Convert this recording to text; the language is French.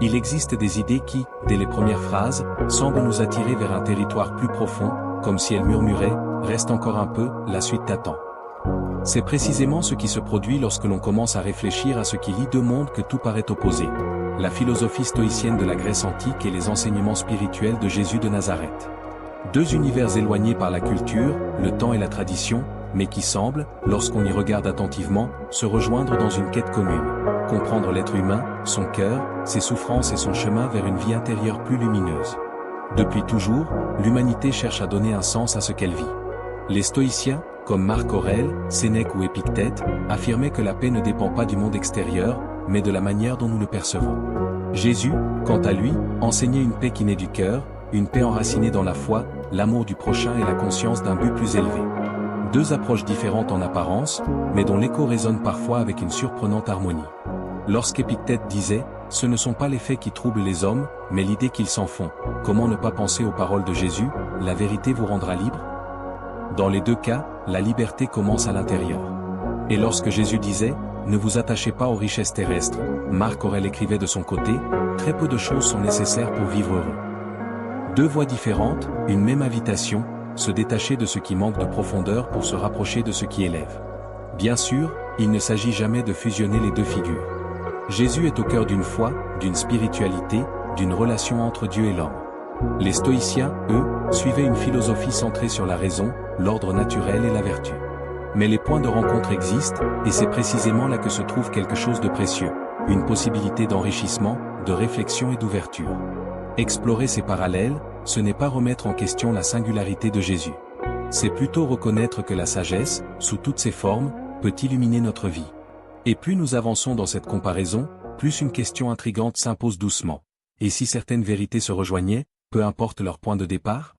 Il existe des idées qui, dès les premières phrases, semblent nous attirer vers un territoire plus profond, comme si elles murmuraient « Reste encore un peu, la suite t'attend ». C'est précisément ce qui se produit lorsque l'on commence à réfléchir à ce qui lie deux mondes que tout paraît opposé. La philosophie stoïcienne de la Grèce antique et les enseignements spirituels de Jésus de Nazareth. Deux univers éloignés par la culture, le temps et la tradition, mais qui semblent, lorsqu'on y regarde attentivement, se rejoindre dans une quête commune. Comprendre l'être humain, son cœur, ses souffrances et son chemin vers une vie intérieure plus lumineuse. Depuis toujours, l'humanité cherche à donner un sens à ce qu'elle vit. Les stoïciens, comme Marc Aurèle, Sénèque ou Épictète, affirmaient que la paix ne dépend pas du monde extérieur, mais de la manière dont nous le percevons. Jésus, quant à lui, enseignait une paix qui naît du cœur, une paix enracinée dans la foi, l'amour du prochain et la conscience d'un but plus élevé. Deux approches différentes en apparence, mais dont l'écho résonne parfois avec une surprenante harmonie. Lorsqu'Épictète disait « Ce ne sont pas les faits qui troublent les hommes, mais l'idée qu'ils s'en font. Comment ne pas penser aux paroles de Jésus, la vérité vous rendra libre ?» Dans les deux cas, la liberté commence à l'intérieur. Et lorsque Jésus disait « Ne vous attachez pas aux richesses terrestres », Marc Aurèle écrivait de son côté « Très peu de choses sont nécessaires pour vivre heureux ». Deux voies différentes, une même invitation, se détacher de ce qui manque de profondeur pour se rapprocher de ce qui élève. Bien sûr, il ne s'agit jamais de fusionner les deux figures. Jésus est au cœur d'une foi, d'une spiritualité, d'une relation entre Dieu et l'homme. Les stoïciens, eux, suivaient une philosophie centrée sur la raison, l'ordre naturel et la vertu. Mais les points de rencontre existent, et c'est précisément là que se trouve quelque chose de précieux, une possibilité d'enrichissement, de réflexion et d'ouverture. Explorer ces parallèles, ce n'est pas remettre en question la singularité de Jésus. C'est plutôt reconnaître que la sagesse, sous toutes ses formes, peut illuminer notre vie. Et plus nous avançons dans cette comparaison, plus une question intrigante s'impose doucement. Et si certaines vérités se rejoignaient, peu importe leur point de départ ?